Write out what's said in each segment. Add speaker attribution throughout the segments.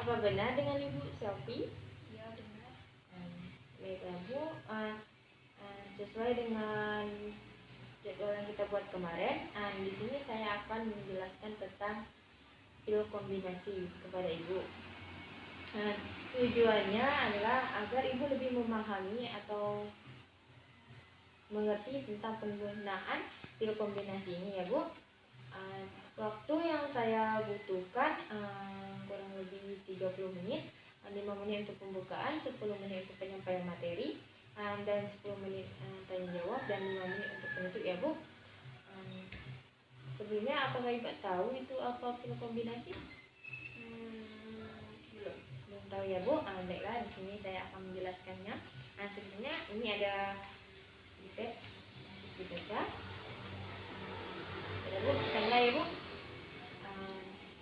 Speaker 1: Apa benar dengan Ibu Selfie?
Speaker 2: Ya, benar.
Speaker 1: Baiklah Bu, sesuai dengan jadwal yang kita buat kemarin, di sini saya akan menjelaskan tentang pil kombinasi kepada Ibu. Tujuannya adalah agar Ibu lebih memahami atau mengerti tentang penggunaan pil kombinasi ini ya Bu. Waktu yang saya butuhkan kurang lebih 30 menit, 5 menit untuk pembukaan, 10 menit untuk penyampaian materi, dan 10 menit tanya jawab, dan 5 menit untuk penutup ya Bu. Sebelumnya apakah Ibu tahu itu apa pil kombinasi? Belum tahu ya Bu. Baiklah, di sini saya akan menjelaskannya. Sebelumnya ini ada dipet dibaca. Ya Bu, tanya ya Bu.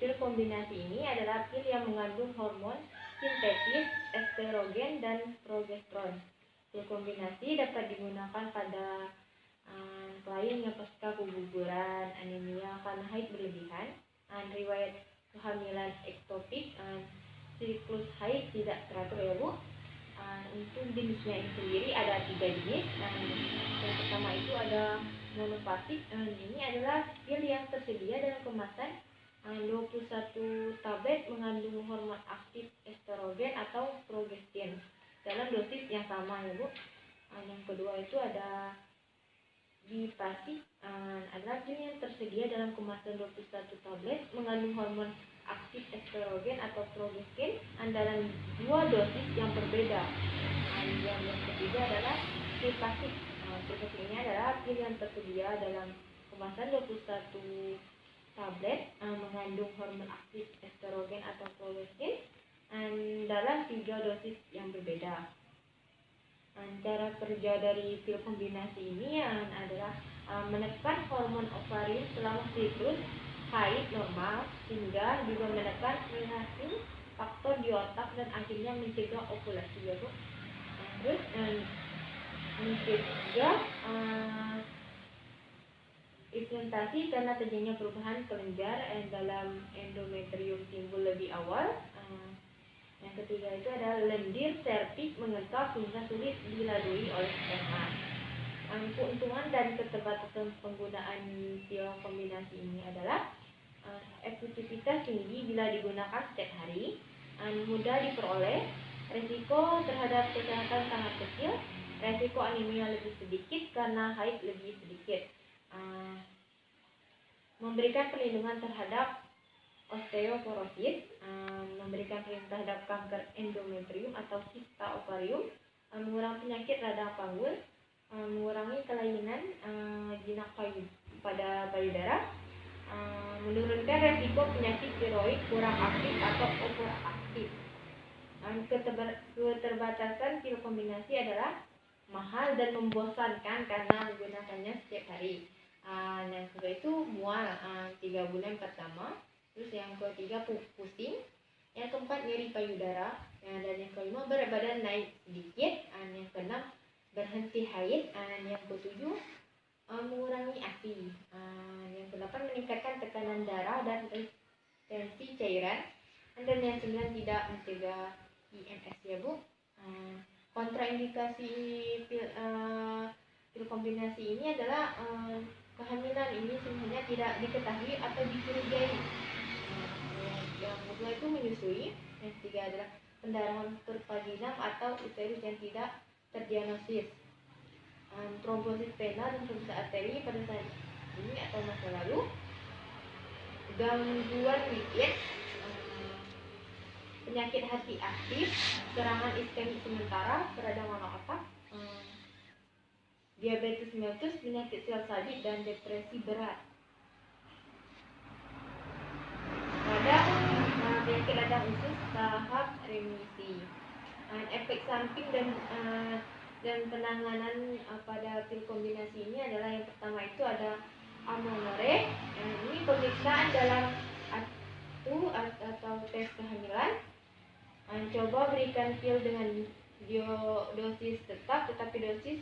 Speaker 1: Pil kombinasi ini adalah pil yang mengandung hormon sintetis estrogen dan progesteron. Pil kombinasi dapat digunakan pada klien yang pasca keguguran, anemia karena haid berlebihan, riwayat kehamilan ektopik, siklus haid tidak teratur ya Bu. Untuk jenisnya ini sendiri ada 3 jenis. Yang pertama itu ada monopatik. Ini adalah pil yang tersedia dalam kemasan 21 tablet mengandung hormon aktif estrogen atau progesteron dalam dosis yang sama ya Bu. Yang kedua itu ada bipastik, adalah pil yang tersedia dalam kemasan 21 tablet mengandung hormon aktif estrogen atau progesteron dalam 2 dosis yang berbeda. Yang ketiga adalah tripastik. Tripastik ini adalah pil yang tersedia dalam kemasan 21 tablet mengandung hormon aktif estrogen atau progesteron dalam 3 dosis yang berbeda. Cara kerja dari pil kombinasi ini adalah menekan hormon ovarium selama siklus haid normal, sehingga juga menekan relasi faktor di otak dan akhirnya mencegah ovulasi ya Bu. Terus mencegah implementasi karena terjadinya perubahan kelenjar dalam endometrium timbul lebih awal. Yang ketiga itu adalah lendir serviks mengental sehingga sulit dilalui oleh sperma. Keuntungan dan keterbatasan penggunaan pil kombinasi ini adalah efektivitas tinggi bila digunakan setiap hari, mudah diperoleh, resiko terhadap kesehatan sangat kecil, resiko anemia lebih sedikit karena haid lebih sedikit, memberikan perlindungan terhadap osteoporosis, memberikan perlindungan terhadap kanker endometrium atau kista ovarium, mengurangi penyakit radang panggul, mengurangi kelainan jinak pada payudara, menurunkan resiko penyakit tiroid kurang aktif atau overaktif. Keterbatasan pil kombinasi adalah mahal dan membosankan karena menggunakannya setiap hari. Yang kedua itu mual 3 bulan pertama, terus yang ketiga pusing, yang keempat nyeri payudara, dan yang kelima berat badan naik sedikit, yang keenam berhenti haid, yang ketujuh mengurangi ASI, yang kedelapan meningkatkan tekanan darah dan retensi cairan, dan yang sembilan tidak mencegah IMS ya Bu. Kontraindikasi pil kombinasi ini adalah kehamilan ini sebenarnya tidak diketahui atau dicurigai. Yang kedua itu menyusui. Yang ketiga adalah pendarahan pervaginam atau uterus yang tidak terdiagnosis, trombosis vena dan trombosis arteri pada saat ini atau masa lalu, gangguan lipid, penyakit hati aktif, serangan iskemik sementara, peradangan otak, diabetes mellitus, penyakit sel salib, dan depresi berat. Penyakit radang usus tahap remisi. Efek samping dan penanganan pada pil kombinasi ini adalah yang pertama itu ada amenorrhea. Ini pemeriksaan dalam atau tes kehamilan. Coba berikan pil dengan dosis tetap, tetapi dosis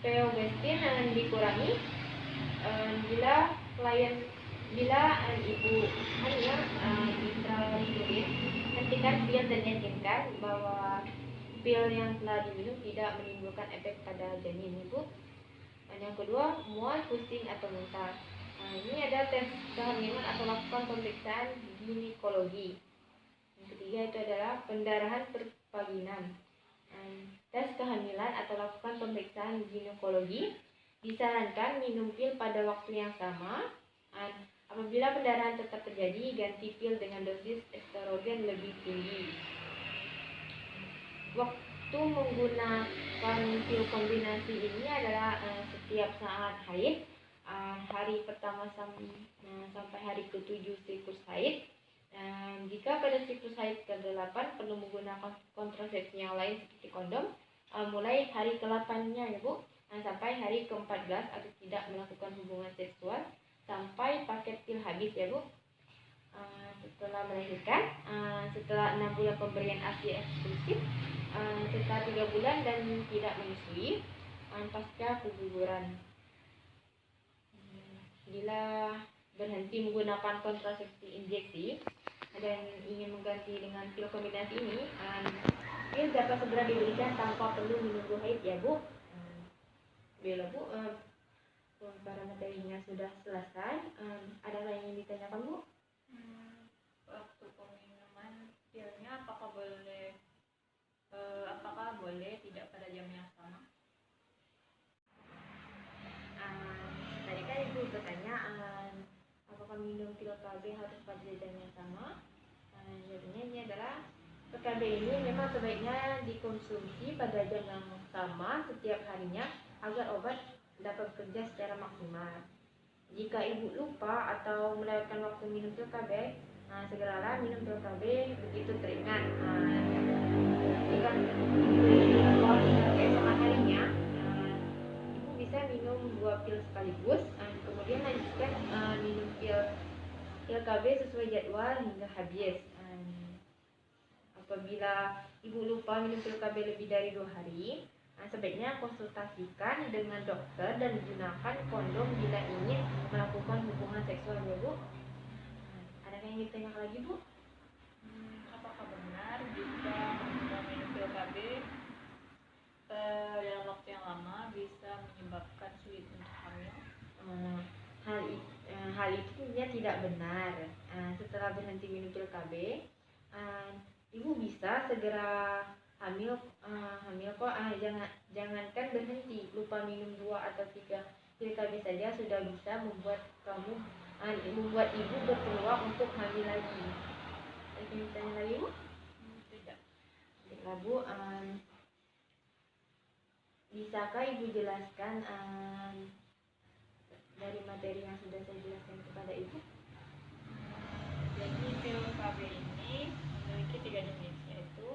Speaker 1: progesteron dikurangi bila ibu hamil intrauterin memastikan pil dan yakinkan bahwa pil yang telah diminum tidak menimbulkan efek pada janin, Ibu. Dan yang kedua, mual, pusing atau muntah. Nah, ini ada tes kehamilan atau lakukan pemeriksaan ginekologi. Yang ketiga itu adalah pendarahan pervaginan. Tes kehamilan atau lakukan pemeriksaan ginekologi. Disarankan minum pil pada waktu yang sama. Apabila pendarahan tetap terjadi, ganti pil dengan dosis estrogen lebih tinggi. Waktu menggunakan pil kombinasi ini adalah setiap saat haid, hari pertama sampai hari ke-7 siklus haid. Jika pada siklus haid ke-8 perlu menggunakan kontrasepsi yang lain seperti kondom, mulai hari ke-8-nya ya Bu, sampai hari ke-14 atau tidak melakukan hubungan seksual sampai paket pil habis ya Bu. Setelah melahirkan, setelah 6 bulan pemberian ASI eksklusif, setelah 3 bulan dan tidak menyusui, pasca keguguran. Bila berhenti menggunakan kontrasepsi injeksi dan ingin mengganti dengan pil kombinasi ini, pil dapat segera diberikan tanpa perlu menunggu haid ya Bu. Bila Bu, para materinya sudah selesai, ada yang ingin ditanyakan Bu?
Speaker 2: Waktu pengminuman pilnya apakah boleh tidak pada jam yang sama?
Speaker 1: Tadi kan Ibu bertanya apakah minum pil KB harus pada jam yang sama. Jadinya ini adalah PKB ini memang sebaiknya dikonsumsi pada jam yang sama setiap harinya agar obat dapat bekerja secara maksimal. Jika Ibu lupa atau melewatkan waktu minum pil KB, segeralah minum pil KB begitu teringat. Jika Ibu lupa keesokan harinya, Ibu bisa minum 2 pil sekaligus, kemudian lanjutkan minum pil KB sesuai jadwal hingga habis. Apabila Ibu lupa minum pil KB lebih dari 2 hari, sebaiknya konsultasikan dengan dokter dan gunakan kondom bila ingin melakukan hubungan seksual ya Bu. Ada yang ditanyakan lagi Bu?
Speaker 2: Apakah benar jika minum pil KB dalam waktu yang lama bisa menyebabkan sulit untuk hamil?
Speaker 1: Hal itu tidak benar. Setelah berhenti minum pil KB, Ibu bisa segera hamil kok. Jangankan berhenti, lupa minum 2 atau 3 pil KB saja sudah bisa membuat Ibu berpeluang untuk hamil lagi. Ada yang tanya lagi Bu?
Speaker 2: Tidak.
Speaker 1: Baiklah Bu, bisakah Ibu jelaskan dari materi yang sudah saya jelaskan kepada Ibu?
Speaker 2: Jadi pil KB ini memiliki 3 jenis, yaitu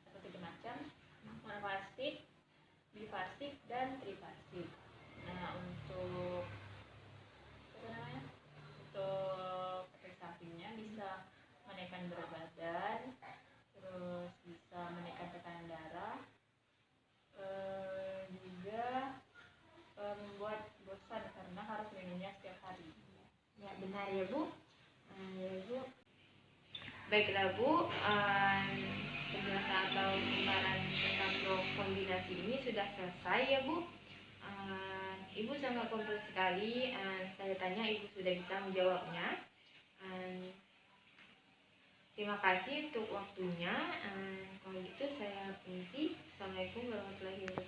Speaker 2: atau 3 macam: monofasit, bifasit, dan trifasit. Nah, untuk efek sampingnya bisa menaikkan berat badan, terus bisa menaikkan tekanan darah, juga membuat bosan karena harus minumnya setiap hari.
Speaker 1: Ya, benar ya Bu. Ya Bu. Baiklah Bu, penjelasan atau gambaran tentang kombinasi ini sudah selesai ya Bu. Ibu sangat komplit sekali. Saya tanya Ibu sudah bisa menjawabnya. Terima kasih untuk waktunya. Kalau gitu saya permisi. Assalamualaikum warahmatullahi wabarakatuh.